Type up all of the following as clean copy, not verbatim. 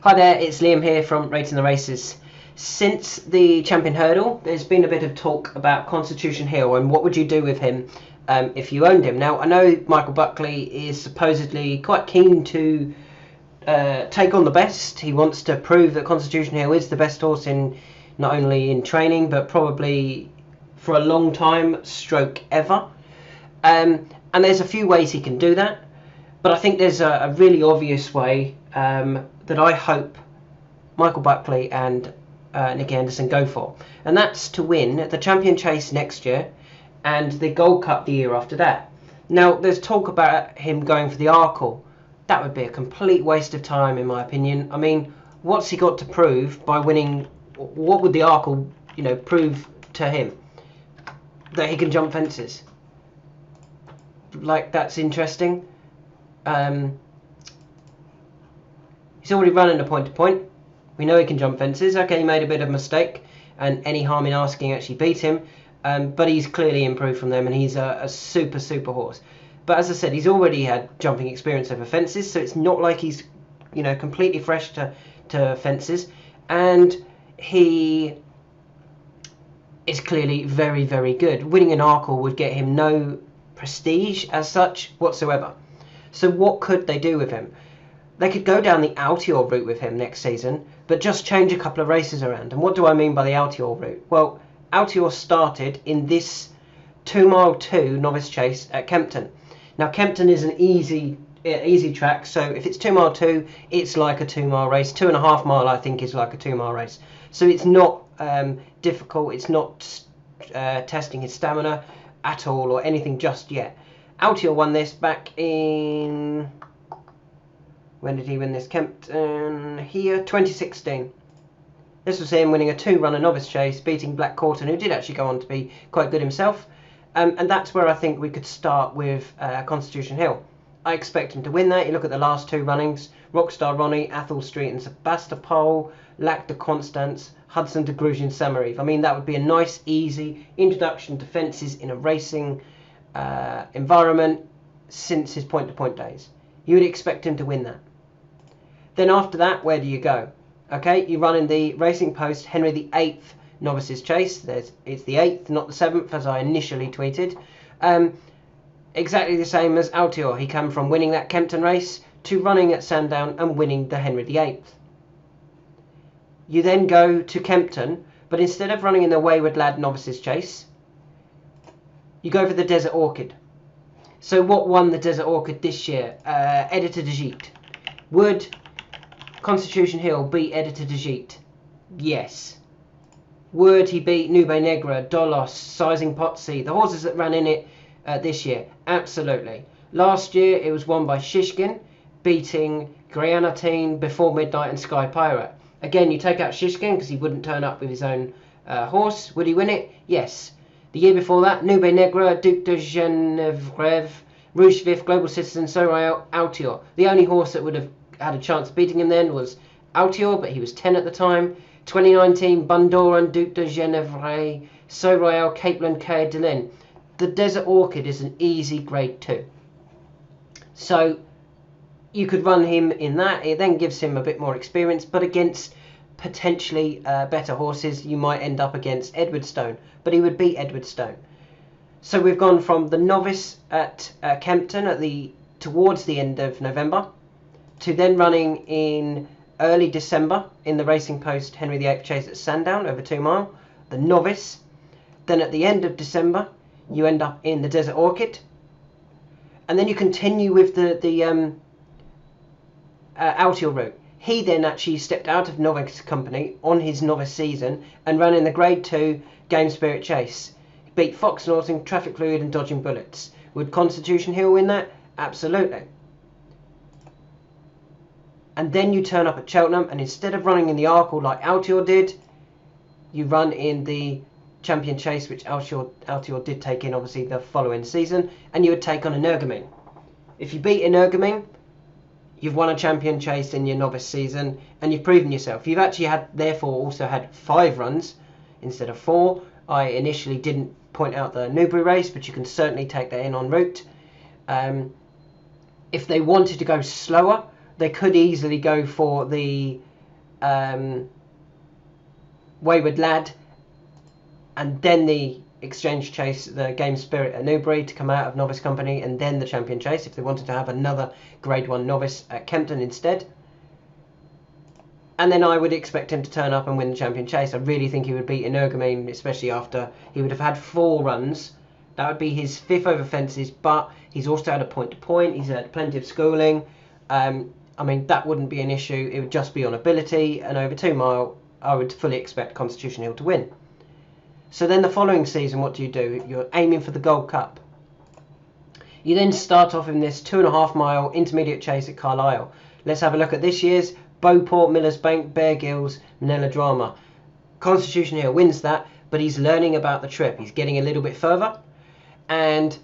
Hi there, it's Liam here from Rating the Races. Since the Champion Hurdle, there's been a bit of talk about Constitution Hill and what would you do with him if you owned him. Now, I know Michael Buckley is supposedly quite keen to take on the best. He wants to prove that Constitution Hill is the best horse in not only in training but probably for a long time, stroke ever. And there's a few ways he can do that, but I think there's a really obvious way that I hope Michael Buckley and Nicky Henderson go for, and that's to win the Champion Chase next year and the Gold Cup the year after that. Now, there's talk about him going for the Arkle. That would be a complete waste of time, in my opinion. I mean, what's he got to prove by winning? What would the Arkle, prove to him? That he can jump fences. Like, that's interesting. He's already running a point-to-point. We know he can jump fences. Okay, he made a bit of a mistake, and any harm in asking actually beat him. But he's clearly improved from them, and he's a super horse. But as I said, he's already had jumping experience over fences, so it's not like he's, completely fresh to fences. And he is clearly very good. Winning an Arkle would get him no prestige as such whatsoever. So what could they do with him? They could go down the Altior route with him next season, but just change a couple of races around. And what do I mean by the Altior route? Well, Altior started in this 2 mile 2 novice chase at Kempton. Now, Kempton is an easy track, so if it's 2 mile 2, it's like a 2 mile race. 2.5 mile, I think, is like a 2 mile race. So it's not difficult. It's not testing his stamina at all or anything just yet. Altior won this back in... When did he win this? Kempton here, 2016. This was him winning a 2-runner novice chase, beating Black Corton, who did actually go on to be quite good himself. And that's where I think we could start with Constitution Hill. I expect him to win that. You look at the last 2 runnings: Rockstar Ronnie, Athol Street and Sebastopol, Lac de Constance, Hudson de Grugian Samarive. I mean, that would be a nice, easy introduction to fences in a racing environment since his point-to-point days. You would expect him to win that. Then after that, where do you go? Okay, you run in the Racing Post Henry VIII Novices Chase. It's the 8th, not the 7th, as I initially tweeted. Exactly the same as Altior. He came from winning that Kempton race to running at Sandown and winning the Henry VIII. You then go to Kempton, but instead of running in the Wayward Lad Novices Chase, you go for the Desert Orchid. So what won the Desert Orchid this year? Editor de Gite. Would Constitution Hill beat Editor de Gite? Yes. Would he beat Nube Negra, Dolos, Sizing Potsy, the horses that ran in it this year? Absolutely. Last year it was won by Shishkin, beating Gryanatine, Before Midnight and Sky Pirate. Again, you take out Shishkin because he wouldn't turn up with his own horse. Would he win it? Yes. The year before that, Nube Negra, Duc de Geneviève, Rouge Vif, Global Citizen, Soraya, Altior. The only horse that would have had a chance of beating him then was Altior, but he was 10 at the time. 2019, Bundoran, Duc de Geneviève, Soraya, Capeland, K. Delin. The Desert Orchid is an easy grade 2. So you could run him in that. It then gives him a bit more experience, but against potentially better horses, you might end up against Edwardstone, but he would beat Edwardstone. So we've gone from the novice at Kempton towards the end of November to then running in early December in the Racing Post Henry VIII Chase at Sandown over 2 mile, the novice. Then at the end of December, you end up in the Desert Orchid, and then you continue with the Altior route. He then actually stepped out of novice company on his novice season and ran in the Grade 2 Game Spirit Chase. He beat Fox Norton, Traffic Fluid and Dodging Bullets. Would Constitution Hill win that? Absolutely. And then you turn up at Cheltenham, and instead of running in the Arkle like Altior did, you run in the Champion Chase, which Altior did take in obviously the following season, and you would take on Energumene. If you beat Energumene, you've won a Champion Chase in your novice season, and you've proven yourself. You've actually therefore also had 5 runs instead of 4. I initially didn't point out the Newbury race, but you can certainly take that in en route. If they wanted to go slower, they could easily go for the Wayward Lad, and then the Exchange Chase, the Game Spirit at Newbury to come out of Novice Company, and then the Champion Chase if they wanted to have another Grade 1 Novice at Kempton instead. And then I would expect him to turn up and win the Champion Chase. I really think he would beat Energumene, especially after he would have had 4 runs. That would be his 5th over fences, but he's also had a point-to-point. He's had plenty of schooling. I mean, that wouldn't be an issue. It would just be on ability, and over 2 mile, I would fully expect Constitution Hill to win. So then the following season, what do? You're aiming for the Gold Cup. You then start off in this 2.5 mile intermediate chase at Carlisle. Let's have a look at this year's Beauport, Millers Bank, Bear Gills, Manila Drama. Constitution Hill wins that, but he's learning about the trip. He's getting a little bit further, and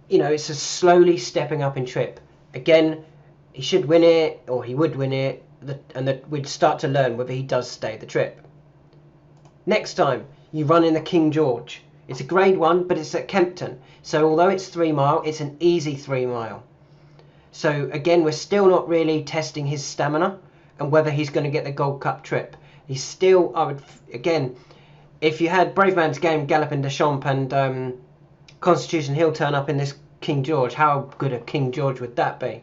you know, it's a slowly stepping up in trip. Again, he should win it, or he would win it, and we'd start to learn whether he does stay the trip. Next time, you run in the King George. It's a Grade 1, but it's at Kempton. So although it's 3 mile, it's an easy 3 mile. So again, we're still not really testing his stamina and whether he's going to get the Gold Cup trip. He's still, I would, again, if you had Brave Man's Game, Galopin de Champs and Constitution Hill turn up in this King George, how good a King George would that be?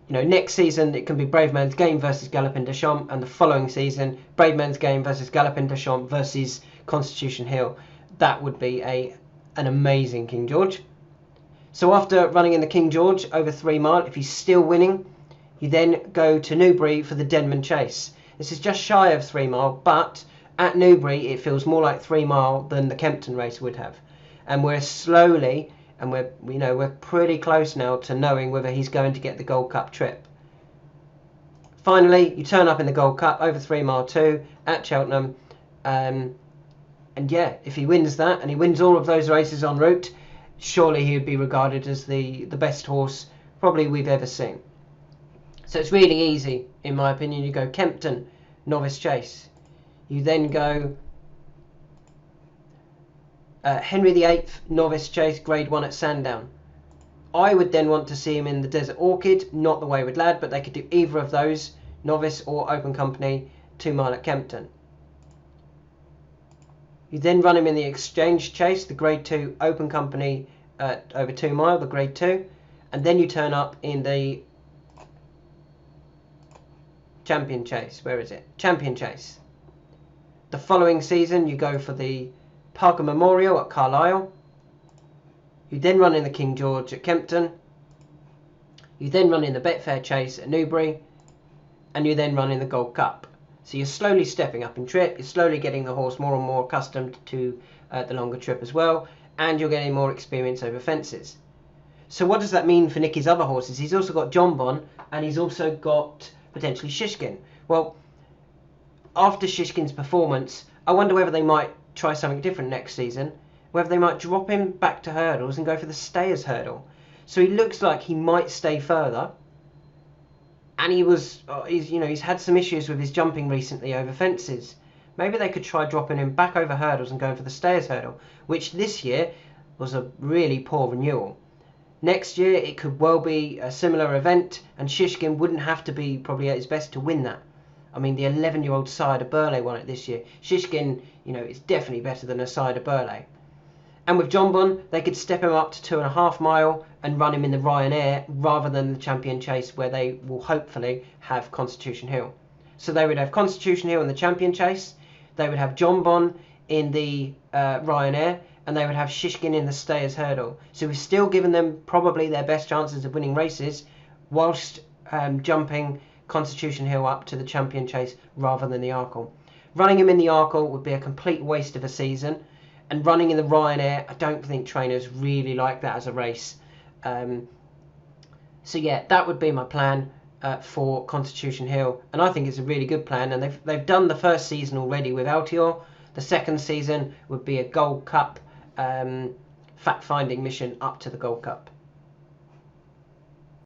You know, next season it can be Brave Man's Game versus Galopin de Champs, and the following season Brave Man's Game versus Galopin de Champs versus Constitution Hill. That would be an amazing King George. So after running in the King George over 3 mile, if he's still winning, you then go to Newbury for the Denman Chase. This is just shy of 3 mile, but at Newbury it feels more like 3 mile than the Kempton race would have, and we're slowly, and we're pretty close now to knowing whether he's going to get the Gold Cup trip. Finally, you turn up in the Gold Cup over 3 mile 2 at Cheltenham, and yeah, if he wins that and he wins all of those races en route, surely he would be regarded as the best horse probably we've ever seen. So it's really easy, in my opinion. You go Kempton, Novice Chase. You then go Henry VIII, Novice Chase, Grade 1 at Sandown. I would then want to see him in the Desert Orchid, not the Wayward Lad, but they could do either of those, Novice or Open Company, 2 mile at Kempton. You then run him in the Exchange Chase, the Grade 2 Open Company over 2 mile, the Grade 2, and then you turn up in the Champion Chase. Where is it? Champion Chase. The following season you go for the Parker Memorial at Carlisle. You then run in the King George at Kempton. You then run in the Betfair Chase at Newbury, and you then run in the Gold Cup. So you're slowly stepping up in trip, you're slowly getting the horse more and more accustomed to the longer trip as well, and you're getting more experience over fences. So what does that mean for Nicky's other horses? He's also got John Bon, and he's also got potentially Shishkin. Well, after Shishkin's performance, I wonder whether they might try something different next season, whether they might drop him back to hurdles and go for the stayers hurdle. So he looks like he might stay further, and he's had some issues with his jumping recently over fences. Maybe they could try dropping him back over hurdles and going for the stayers hurdle, which this year was a really poor renewal. Next year it could well be a similar event, and Shishkin wouldn't have to be probably at his best to win that. I mean, the 11-year-old Sire Burley won it this year. Shishkin, is definitely better than a Sire Burley. And with John Bon, they could step him up to 2.5 mile and run him in the Ryanair rather than the Champion Chase, where they will hopefully have Constitution Hill. So they would have Constitution Hill in the Champion Chase, they would have John Bon in the Ryanair, and they would have Shishkin in the Stayers Hurdle. So we've still given them probably their best chances of winning races, whilst jumping Constitution Hill up to the Champion Chase rather than the Arkle. Running him in the Arkle would be a complete waste of a season, and running in the Ryanair, I don't think trainers really like that as a race. So yeah, that would be my plan for Constitution Hill, and I think it's a really good plan. And they've done the first season already with Altior. The second season would be a Gold Cup fact-finding mission up to the Gold Cup.